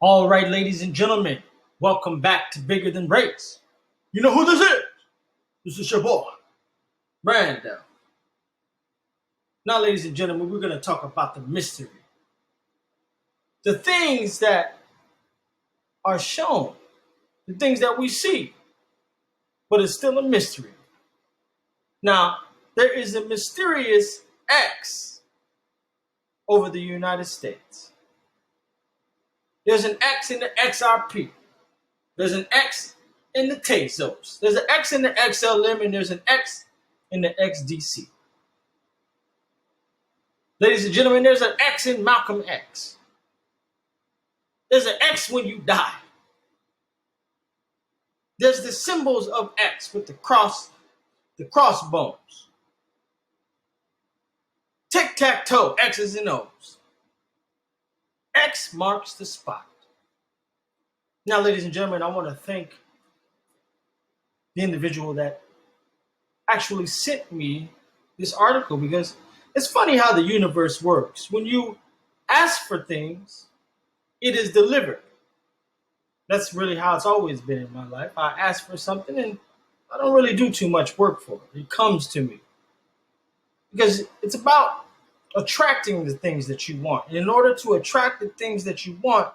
All right, ladies and gentlemen, welcome back to Bigger Than Race. You know who this is? This is your boy, Brando. Now, ladies and gentlemen, we're going to talk about the mystery. The things that are shown, the things that we see, but it's still a mystery. Now, there is a mysterious X over the United States. There's an X in the XRP. There's an X in the Tezos. There's an X in the XLM, and there's an X in the XDC. Ladies and gentlemen, there's an X in Malcolm X. There's an X when you die. There's the symbols of X with the crossbones. Tic-tac-toe, X's and O's. X marks the spot. Now, ladies and gentlemen, I want to thank the individual that actually sent me this article, because it's funny how the universe works. When you ask for things, it is delivered. That's really how it's always been in my life. I ask for something and I don't really do too much work for it. It comes to me. Because it's about attracting the things that you want. And in order to attract the things that you want,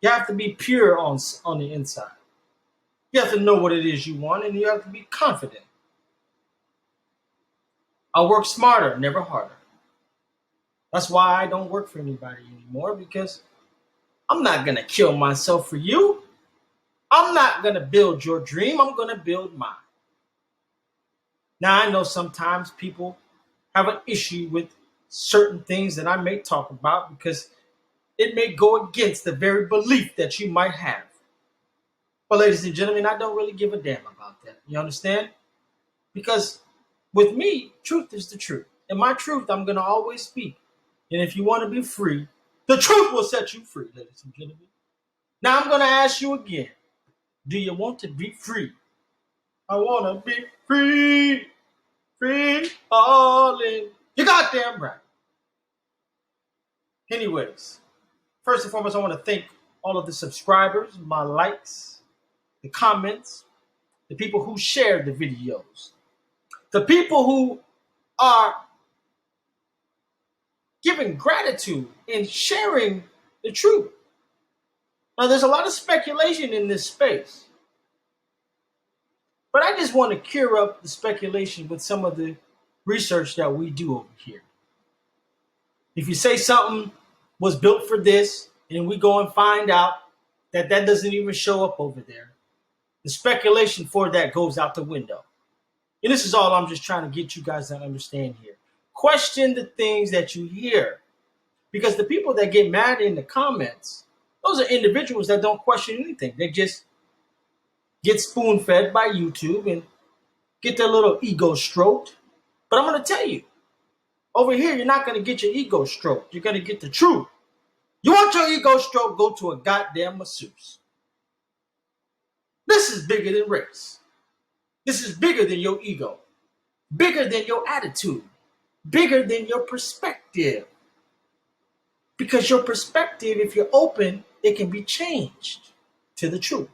you have to be pure on the inside. You have to know what it is you want, and you have to be confident. I work smarter, never harder. That's why I don't work for anybody anymore, because I'm not going to kill myself for you. I'm not going to build your dream. I'm going to build mine. Now, I know sometimes people have an issue with certain things that I may talk about because it may go against the very belief that you might have. But ladies and gentlemen, I don't really give a damn about that. You understand? Because with me, truth is the truth. And my truth, I'm going to always speak. And if you want to be free, the truth will set you free, ladies and gentlemen. Now I'm going to ask you again. Do you want to be free? I want to be free. Free falling. You goddamn right. Anyways, first and foremost, I want to thank all of the subscribers, my likes, the comments, the people who shared the videos, the people who are giving gratitude and sharing the truth. Now, there's a lot of speculation in this space, but I just want to cure up the speculation with some of the research that we do over here. If you say something was built for this, and we go and find out that that doesn't even show up over there, the speculation for that goes out the window. And this is all I'm just trying to get you guys to understand here. Question the things that you hear, because the people that get mad in the comments, those are individuals that don't question anything. They just get spoon-fed by YouTube and get their little ego stroked. But I'm going to tell you, over here, you're not going to get your ego stroked. You're going to get the truth. You want your ego stroked, go to a goddamn masseuse. This is bigger than race. This is bigger than your ego. Bigger than your attitude. Bigger than your perspective. Because your perspective, if you're open, it can be changed to the truth.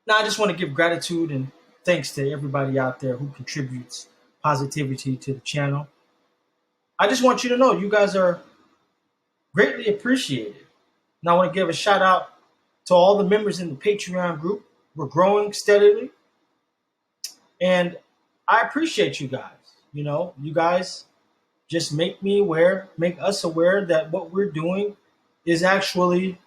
Now, I just want to give gratitude and thanks to everybody out there who contributes positivity to the channel. I just want you to know you guys are greatly appreciated. Now, I want to give a shout out to all the members in the Patreon group. We're growing steadily. And I appreciate you guys. You know, you guys just make us aware that what we're doing is actually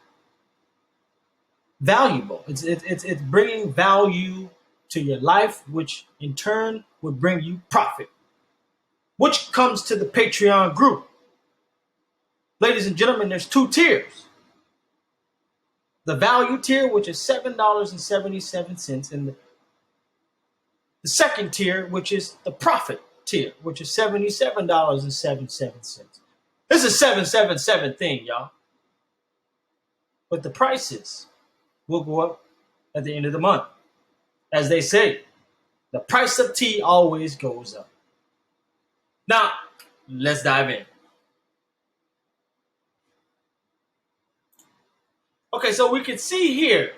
valuable. It's bringing value to your life, which in turn would bring you profit, which comes to the Patreon group. Ladies and gentlemen, there's two tiers. The value tier, which is $7.77, and the second tier, which is the profit tier, which is $77.77. This is a 777 thing, y'all. But the prices will go up at the end of the month. As they say, the price of tea always goes up. Now, let's dive in. Okay, so we can see here,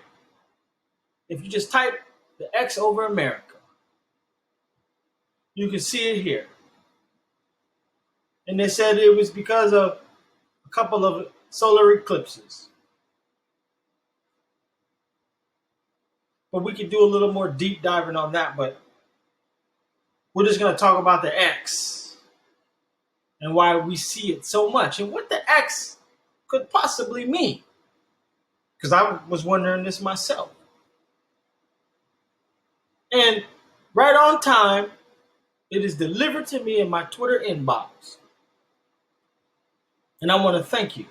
if you just type the X over America, you can see it here. And they said it was because of a couple of solar eclipses. But we could do a little more deep diving on that, but we're just going to talk about the X and why we see it so much and what the X could possibly mean. Because I was wondering this myself. And right on time, it is delivered to me in my Twitter inbox. And I want to thank you.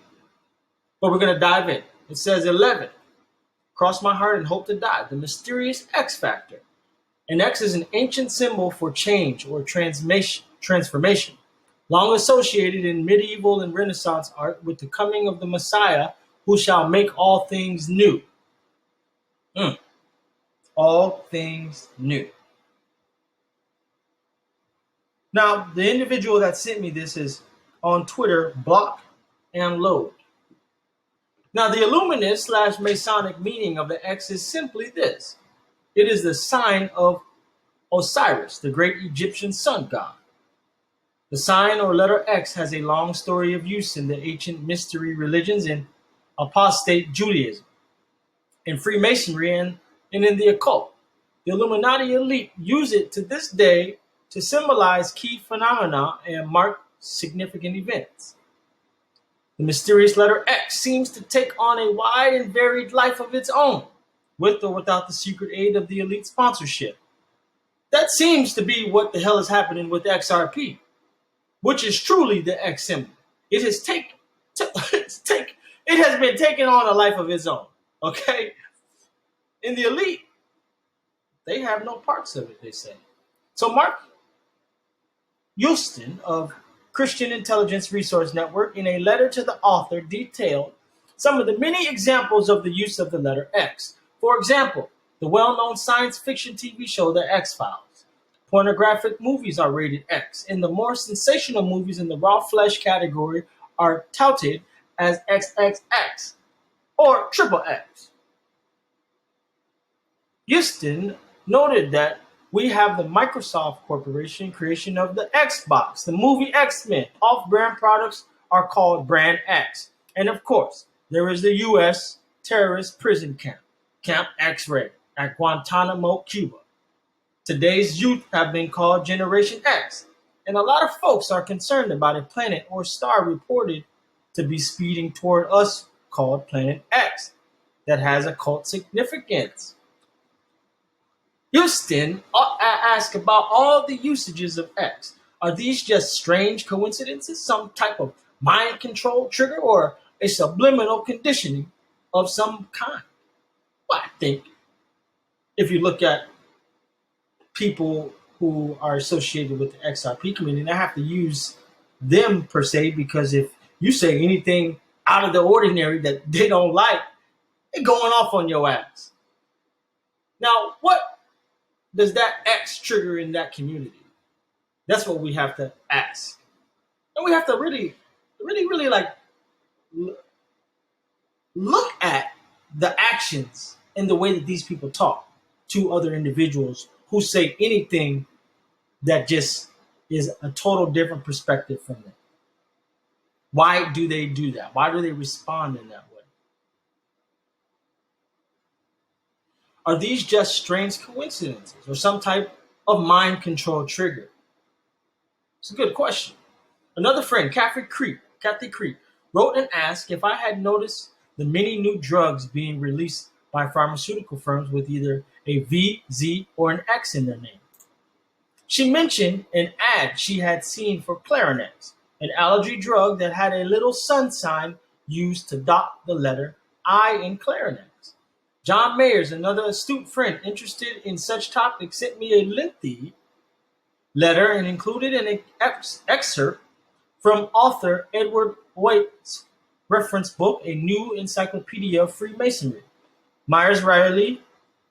But we're going to dive in. It says 11. Cross my heart and hope to die. The mysterious X factor. An X is an ancient symbol for change or transformation, long associated in medieval and Renaissance art with the coming of the Messiah who shall make all things new. All things new. Now, the individual that sent me this is on Twitter, Block and Load. Now, the Illuminist / Masonic meaning of the X is simply this. It is the sign of Osiris, the great Egyptian sun god. The sign or letter X has a long story of use in the ancient mystery religions in apostate Judaism, in Freemasonry, and in the occult. The Illuminati elite use it to this day to symbolize key phenomena and mark significant events. The mysterious letter X seems to take on a wide and varied life of its own, with or without the secret aid of the elite sponsorship. That seems to be what the hell is happening with XRP, which is truly the X symbol. It has been taking on a life of its own. Okay? In the elite, they have no parts of it, they say. So Mark Houston of Christian Intelligence Resource Network, in a letter to the author, detailed some of the many examples of the use of the letter X. For example, the well-known science fiction TV show The X-Files. Pornographic movies are rated X, and the more sensational movies in the raw flesh category are touted as XXX or triple X. Houston noted that we have the Microsoft Corporation creation of the Xbox, the movie X-Men. Off-brand products are called Brand X. And of course, there is the U.S. terrorist prison camp, Camp X-Ray, at Guantanamo, Cuba. Today's youth have been called Generation X, and a lot of folks are concerned about a planet or star reported to be speeding toward us called Planet X that has occult significance. Houston asked about all the usages of X. Are these just strange coincidences, some type of mind control trigger, or a subliminal conditioning of some kind? Well, I think if you look at people who are associated with the XRP community, I have to use them per se, because if you say anything out of the ordinary that they don't like, they're going off on your ass. Now, what does that X trigger in that community? That's what we have to ask. And we have to really like look at the actions and the way that these people talk to other individuals who say anything that just is a total different perspective from them. Why do they do that? Why do they respond in that way? Are these just strange coincidences or some type of mind control trigger? It's a good question. Another friend, Kathy Creek, wrote and asked if I had noticed the many new drugs being released by pharmaceutical firms with either a V, Z, or an X in their name. She mentioned an ad she had seen for Clarinex, an allergy drug that had a little sun sign used to dot the letter I in Clarinex. John Mayers, another astute friend interested in such topics, sent me a lengthy letter and included an excerpt from author Edward White's reference book, A New Encyclopedia of Freemasonry. Myers-Riley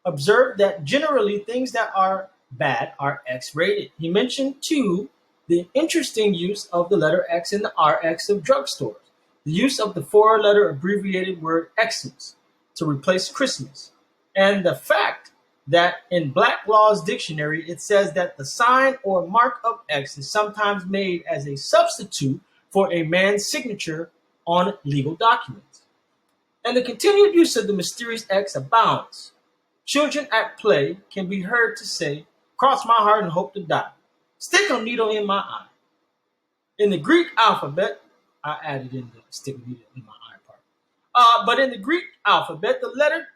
observed that generally things that are bad are X-rated. He mentioned, too, the interesting use of the letter X in the RX of drugstores, the use of the four-letter abbreviated word Xmas, to replace Christmas. And the fact that in Black Law's dictionary it says that the sign or mark of X is sometimes made as a substitute for a man's signature on legal documents. And the continued use of the mysterious X abounds. Children at play can be heard to say, "Cross my heart and hope to die. Stick a needle in my eye." In the Greek alphabet, I added in the stick a needle in my eye part. But in the Greek alphabet, the letter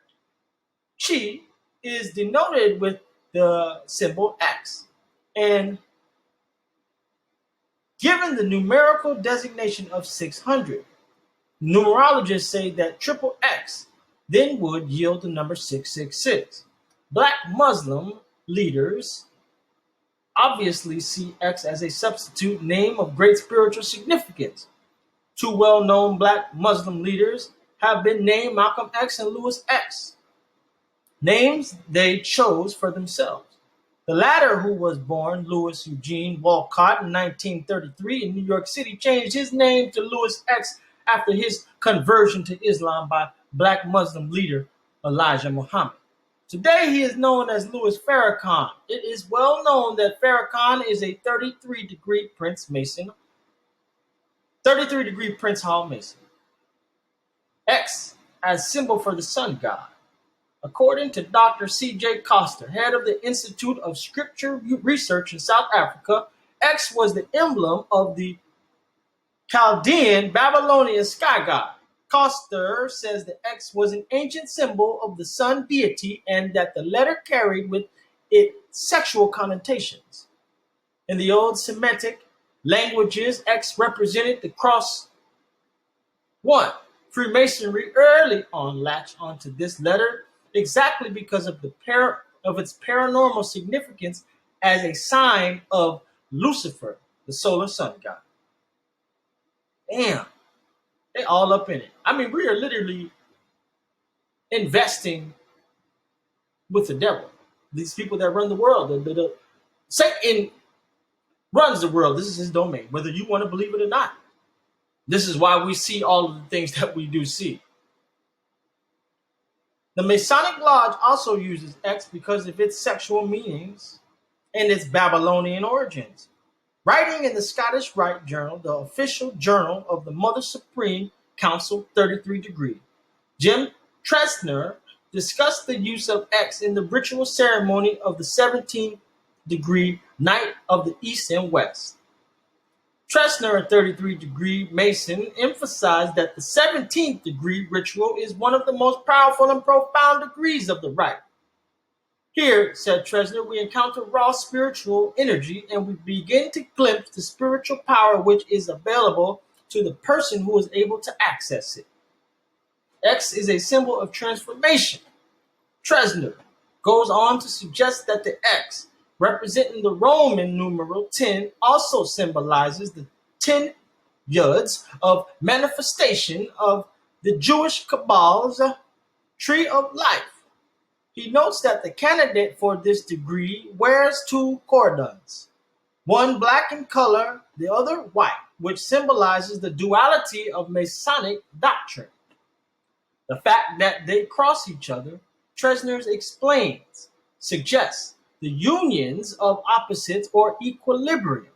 chi is denoted with the symbol X. And given the numerical designation of 600, numerologists say that triple X then would yield the number 666. Black Muslim leaders obviously see X as a substitute name of great spiritual significance. Two well-known Black Muslim leaders have been named Malcolm X and Louis X, names they chose for themselves. The latter, who was born Louis Eugene Walcott in 1933 in New York City, changed his name to Louis X after his conversion to Islam by Black Muslim leader Elijah Muhammad. Today he is known as Louis Farrakhan. It is well known that Farrakhan is a 33-degree Prince Mason, 33-degree Prince Hall Mason. X as symbol for the sun god. According to Dr. C.J. Coster, head of the Institute of Scripture Research in South Africa, X was the emblem of the Chaldean Babylonian sky god. Coster says the X was an ancient symbol of the sun deity and that the letter carried with it sexual connotations. In the old Semitic languages, X represented the cross. 1. Freemasonry early on latched onto this letter exactly because of its paranormal significance as a sign of Lucifer, the solar sun god. Damn, they all up in it. I mean, we are literally investing with the devil. These people that run the world, Satan runs the world. This is his domain, whether you want to believe it or not. This is why we see all of the things that we do see. The Masonic Lodge also uses X because of its sexual meanings and its Babylonian origins. Writing in the Scottish Rite Journal, the official journal of the Mother Supreme Council 33 Degree, Jim Tresner discussed the use of X in the ritual ceremony of the 17th degree Night of the East and West. Tresner, a 33-degree Mason, emphasized that the 17th degree ritual is one of the most powerful and profound degrees of the rite. Here, said Tresner, we encounter raw spiritual energy and we begin to glimpse the spiritual power which is available to the person who is able to access it. X is a symbol of transformation. Tresner goes on to suggest that the X, representing the Roman numeral 10, also symbolizes the 10 yuds of manifestation of the Jewish Kabbalah's tree of life. He notes that the candidate for this degree wears two cordons, one black in color, the other white, which symbolizes the duality of Masonic doctrine. The fact that they cross each other, Tresner explains, suggests the unions of opposites or equilibrium.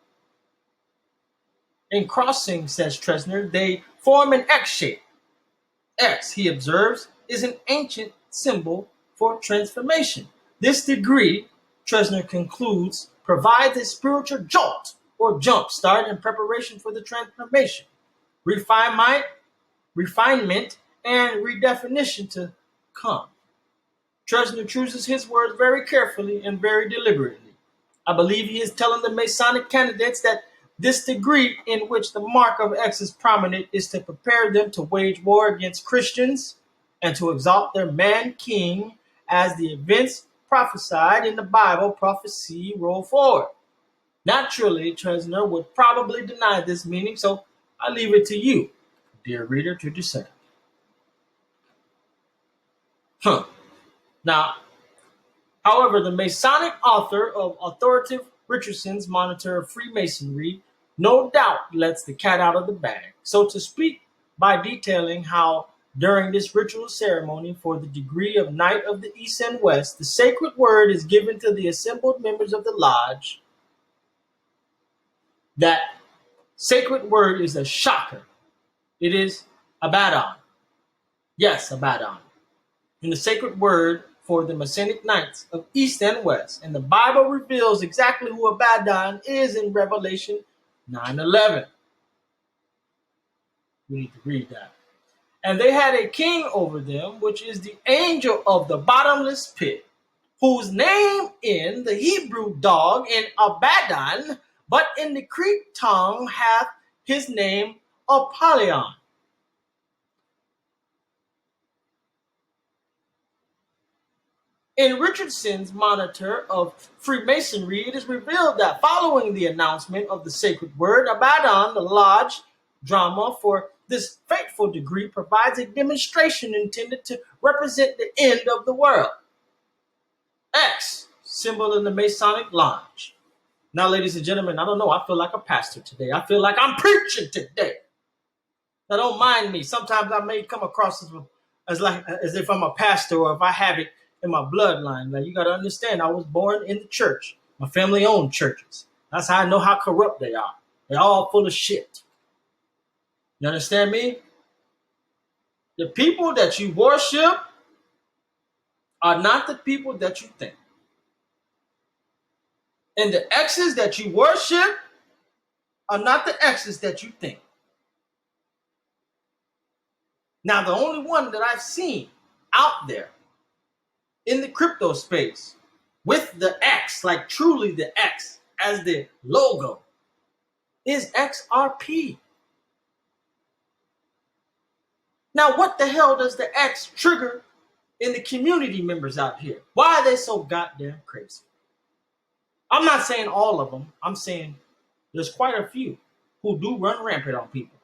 In crossing, says Tresner, they form an X shape. X, he observes, is an ancient symbol for transformation. This degree, Tresner concludes, provides a spiritual jolt or jump start in preparation for the transformation, refinement, and redefinition to come. Tresner chooses his words very carefully and very deliberately. I believe he is telling the Masonic candidates that this degree in which the mark of X is prominent is to prepare them to wage war against Christians and to exalt their man-king as the events prophesied in the Bible prophecy roll forward. Naturally, Tresner would probably deny this meaning, so I leave it to you, dear reader, to discern. Now, however, the Masonic author of authoritative Richardson's Monitor of Freemasonry no doubt lets the cat out of the bag, so to speak, by detailing how During this ritual ceremony for the degree of Knight of the East and West, the sacred word is given to the assembled members of the lodge. That sacred word is a shocker. It is Abaddon. Yes, Abaddon. And the sacred word for the Masonic Knights of East and West. And the Bible reveals exactly who Abaddon is in Revelation 9:11. We need to read that. And they had a king over them, which is the angel of the bottomless pit, whose name in the Hebrew dog in Abaddon, but in the Greek tongue hath his name Apollyon. In Richardson's Monitor of Freemasonry, it is revealed that following the announcement of the sacred word, Abaddon, the lodge drama for this fateful degree, provides a demonstration intended to represent the end of the world. X, symbol in the Masonic lodge. Now, ladies and gentlemen, I don't know, I feel like a pastor today. I feel like I'm preaching today. Now, don't mind me. Sometimes I may come across as if I'm a pastor, or if I have it in my bloodline. Now, you got to understand, I was born in the church. My family owned churches. That's how I know how corrupt they are. They're all full of shit. You understand me? The people that you worship are not the people that you think. And the exes that you worship are not the exes that you think. Now, the only one that I've seen out there in the crypto space with the X, like truly the X as the logo, is XRP. Now, what the hell does the X trigger in the community members out here? Why are they so goddamn crazy? I'm not saying all of them. I'm saying there's quite a few who do run rampant on people.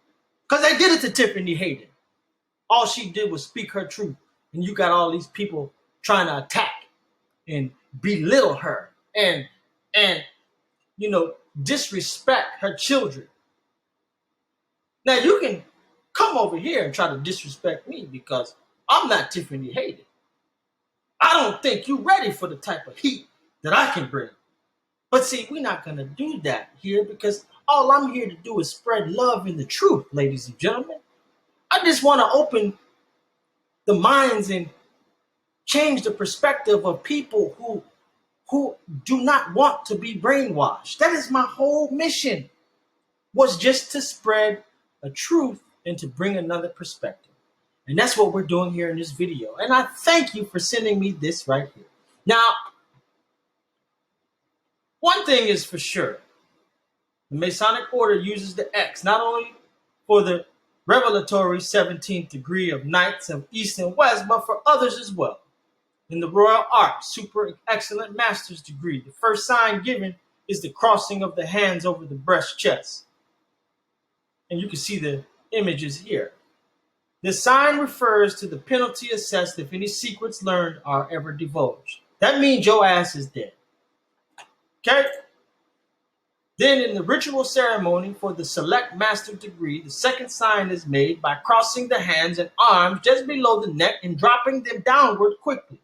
Because they did it to Tiffany Hayden. All she did was speak her truth. And you got all these people trying to attack and belittle her and disrespect her children. Now, you can come over here and try to disrespect me because I'm not Tiffany Hayden. I don't think you're ready for the type of heat that I can bring. But see, we're not going to do that here because all I'm here to do is spread love and the truth, ladies and gentlemen. I just want to open the minds and change the perspective of people who do not want to be brainwashed. That is my whole mission, was just to spread a truth and to bring another perspective. And that's what we're doing here in this video. And I thank you for sending me this right here. Now, one thing is for sure. The Masonic Order uses the X not only for the revelatory 17th degree of Knights of East and West, but for others as well. In the Royal Arch, Super Excellent Master's degree, the first sign given is the crossing of the hands over the breast chest. And you can see the images here. This sign refers to the penalty assessed if any secrets learned are ever divulged. That means your ass is dead. Okay? Then in the ritual ceremony for the select master degree, the second sign is made by crossing the hands and arms just below the neck and dropping them downward quickly.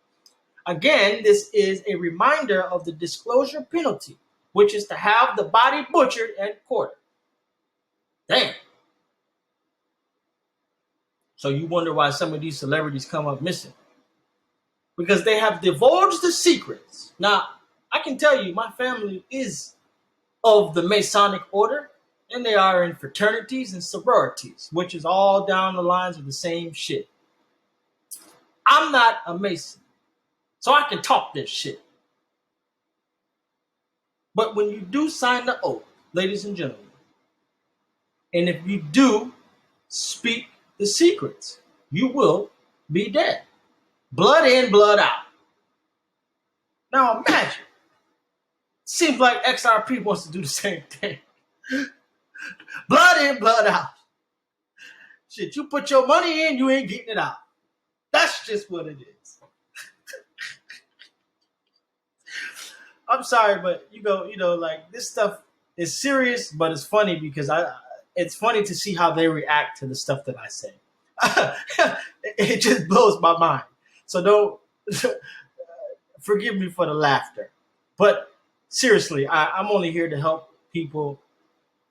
Again, this is a reminder of the disclosure penalty, which is to have the body butchered and quartered. Damn. So you wonder why some of these celebrities come up missing. Because they have divulged the secrets. Now, I can tell you, my family is of the Masonic Order, and they are in fraternities and sororities, which is all down the lines of the same shit. I'm not a Mason, so I can talk this shit. But when you do sign the oath, ladies and gentlemen, and if you do speak the secrets, you will be dead. Blood in, blood out. Now imagine. Seems like XRP wants to do the same thing. Blood in, blood out. Shit, you put your money in, you ain't getting it out. That's just what it is. I'm sorry, but like this stuff is serious, but it's funny because it's funny to see how they react to the stuff that I say. It just blows my mind. So don't forgive me for the laughter. But seriously, I'm only here to help people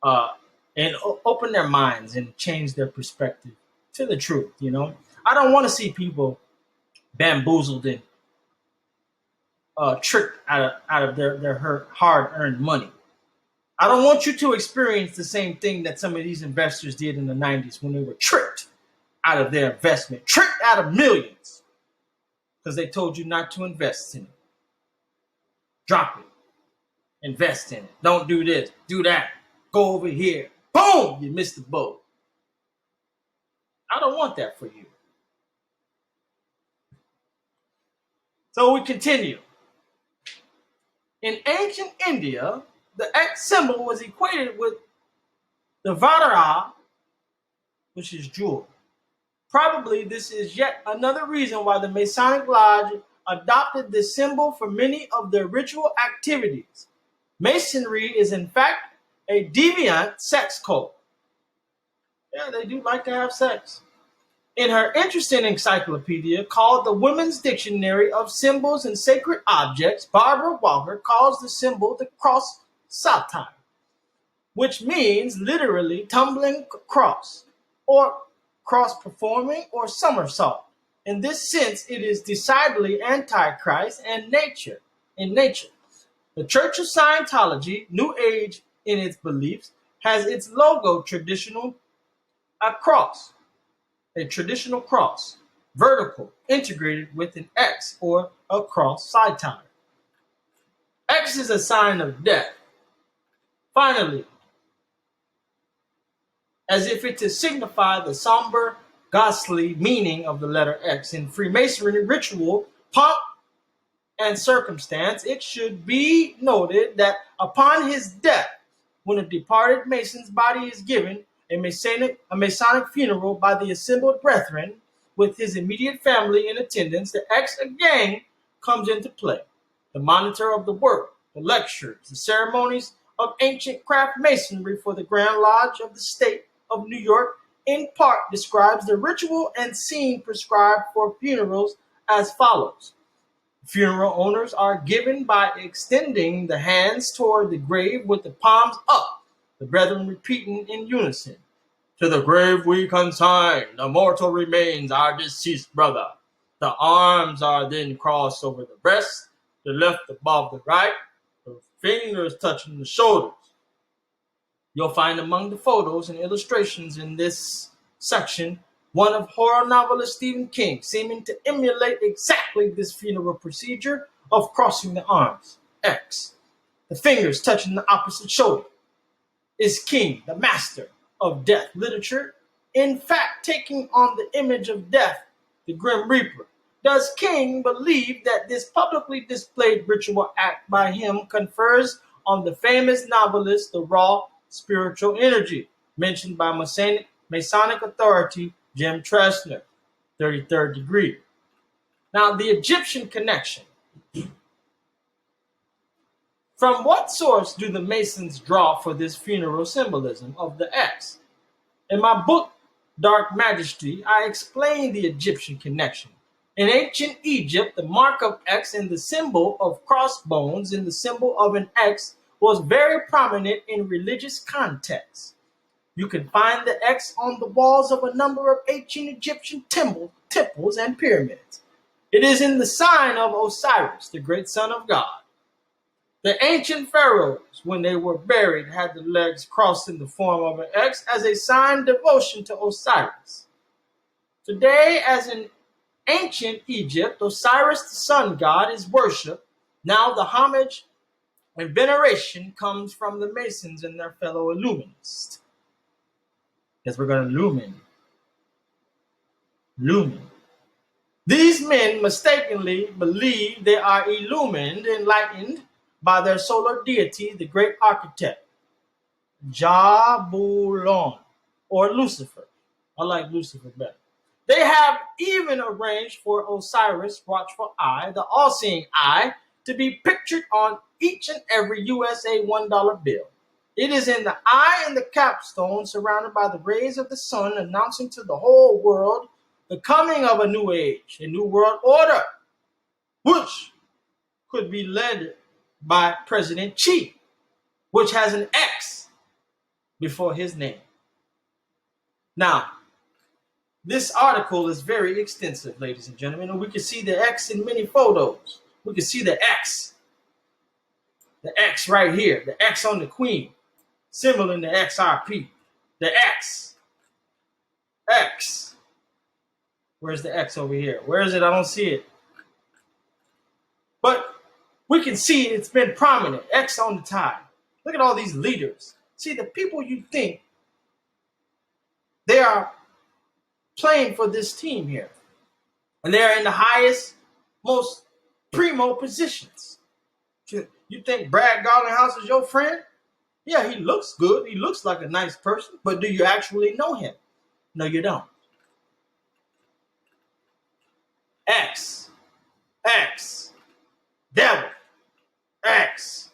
uh, and open their minds and change their perspective to the truth. I don't want to see people bamboozled and tricked out of their hard earned money. I don't want you to experience the same thing that some of these investors did in the 90s when they were tricked out of their investment, tricked out of millions because they told you not to invest in it. Drop it. Invest in it. Don't do this. Do that. Go over here. Boom! You missed the boat. I don't want that for you. So we continue. In ancient India, the X symbol was equated with the Vajra, which is jewel. Probably this is yet another reason why the Masonic Lodge adopted this symbol for many of their ritual activities. Masonry is in fact a deviant sex cult. Yeah, they do like to have sex. In her interesting encyclopedia called the Women's Dictionary of Symbols and Sacred Objects, Barbara Walker calls the symbol the cross satire, which means literally tumbling cross, or cross performing, or somersault. In this sense, it is decidedly antichrist and in nature. The Church of Scientology, New Age in its beliefs, has its logo a traditional cross, vertical, integrated with an X or a cross satire. X is a sign of death. Finally, as if it to signify the somber, ghastly meaning of the letter X in Freemasonry ritual, pomp, and circumstance, it should be noted that upon his death, when a departed Mason's body is given a Masonic funeral by the assembled brethren, with his immediate family in attendance, the X again comes into play. The monitor of the work, the lectures, the ceremonies of ancient craft masonry for the Grand Lodge of the State of New York in part describes the ritual and scene prescribed for funerals as follows. Funeral owners are given by extending the hands toward the grave with the palms up, the brethren repeating in unison, "To the grave we consign the mortal remains our deceased brother." The arms are then crossed over the breast, the left above the right, the fingers touching the shoulders. You'll find among the photos and illustrations in this section one of horror novelist Stephen King, seeming to emulate exactly this funeral procedure of crossing the arms, X, the fingers touching the opposite shoulder. Is King, the master of death literature, in fact taking on the image of death, the Grim Reaper? Does King believe that this publicly displayed ritual act by him confers on the famous novelist the raw spiritual energy mentioned by Masonic authority Jim Tressner, 33rd degree? Now, the Egyptian connection. From what source do the Masons draw for this funeral symbolism of the X? In my book, Dark Majesty, I explain the Egyptian connection. In ancient Egypt, the mark of X and the symbol of crossbones in the symbol of an X was very prominent in religious contexts. You can find the X on the walls of a number of ancient Egyptian temples and pyramids. It is in the sign of Osiris, the great son of God. The ancient pharaohs, when they were buried, had the legs crossed in the form of an X as a sign of devotion to Osiris. Today, as in ancient Egypt, Osiris, the sun god, is worshipped. Now the homage and veneration comes from the Masons and their fellow Illuminists. Because we're going to lumen. These men mistakenly believe they are enlightened by their solar deity, the great architect, Jabulon, or Lucifer. I like Lucifer better. They have even arranged for Osiris, watchful eye, the all-seeing eye, to be pictured on each and every USA $1 bill. It is in the eye and the capstone, surrounded by the rays of the sun, announcing to the whole world the coming of a new age, a new world order, which could be led by President Xi, which has an X before his name. Now, this article is very extensive, ladies and gentlemen, and we can see the X in many photos. We can see the X right here, the X on the Queen, symboling the XRP, the X. Where's the X over here? Where is it? I don't see it. But we can see it's been prominent, X on the tie. Look at all these leaders. See, the people you think they are playing for this team here. And they're in the highest, most primo positions. You think Brad Garlinghouse is your friend? Yeah, he looks good. He looks like a nice person. But do you actually know him? No, you don't. X. Devil. X.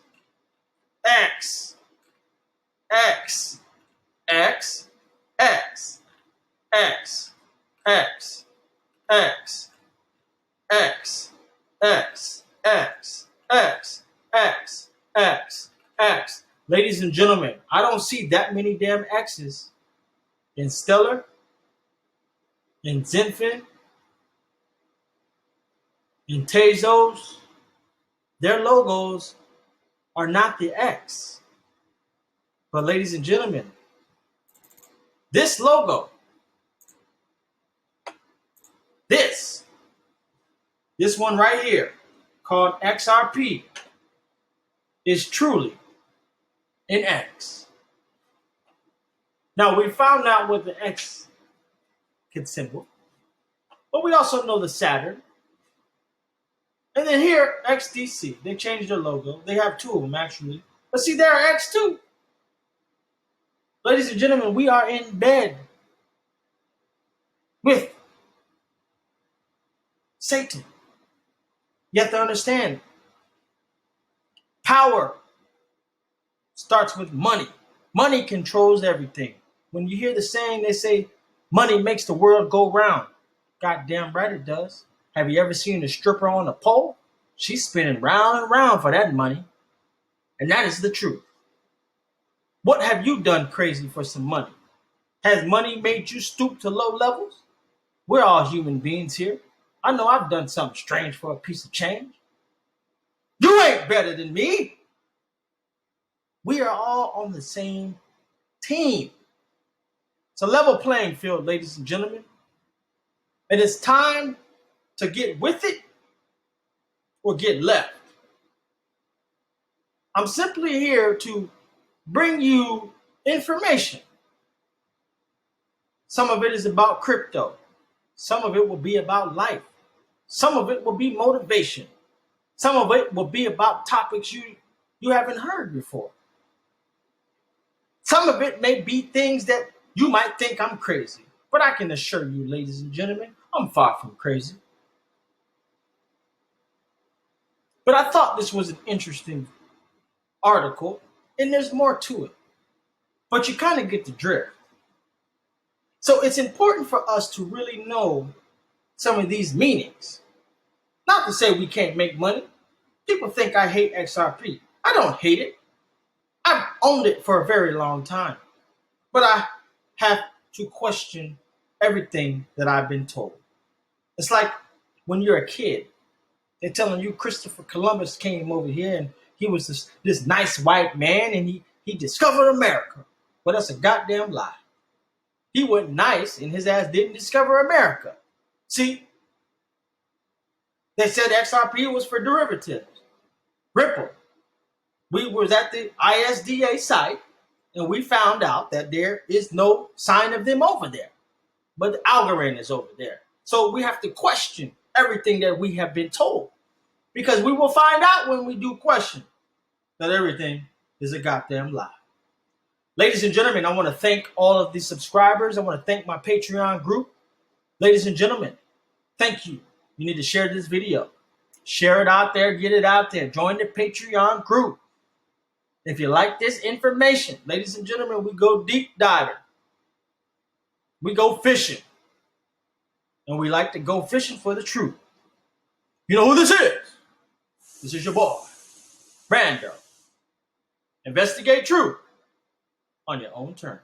Ladies and gentlemen, I don't see that many damn X's in Stellar, in Xinfin, in Tezos. Their logos are not the X. But ladies and gentlemen, this logo, this one right here, called XRP, is truly an X. Now, we found out what the X can symbol, but we also know the Saturn. And then here, XDC, they changed their logo. They have two of them, actually. But see, they're X too. Ladies and gentlemen, we are in bed with Satan. You have to understand, power starts with money. Money controls everything. When you hear the saying, they say, money makes the world go round. Goddamn right it does. Have you ever seen a stripper on a pole? She's spinning round and round for that money. And that is the truth. What have you done crazy for some money? Has money made you stoop to low levels? We're all human beings here. I know I've done something strange for a piece of change. You ain't better than me. We are all on the same team. It's a level playing field, ladies and gentlemen. And it's time to get with it or get left. I'm simply here to bring you information. Some of it is about crypto. Some of it will be about life. Some of it will be motivation. Some of it will be about topics you haven't heard before. Some of it may be things that you might think I'm crazy. But I can assure you, ladies and gentlemen, I'm far from crazy. But I thought this was an interesting article, and there's more to it. But you kind of get the drift. So it's important for us to really know some of these meanings. Not to say we can't make money. People think I hate XRP. I don't hate it. I've owned it for a very long time. But I have to question everything that I've been told. It's like when you're a kid, they're telling you Christopher Columbus came over here and he was this nice white man and he discovered America. But that's a goddamn lie. He wasn't nice and his ass didn't discover America. See, they said XRP was for derivatives. Ripple. We was at the ISDA site and we found out that there is no sign of them over there. But the algorithm is over there. So we have to question everything that we have been told. Because we will find out when we do question that everything is a goddamn lie. Ladies and gentlemen, I want to thank all of the subscribers. I want to thank my Patreon group. Ladies and gentlemen, thank you. You need to share this video. Share it out there. Get it out there. Join the Patreon group. If you like this information, ladies and gentlemen, we go deep diving. We go fishing. And we like to go fishing for the truth. You know who this is? This is your boy, Brando. Investigate truth on your own terms.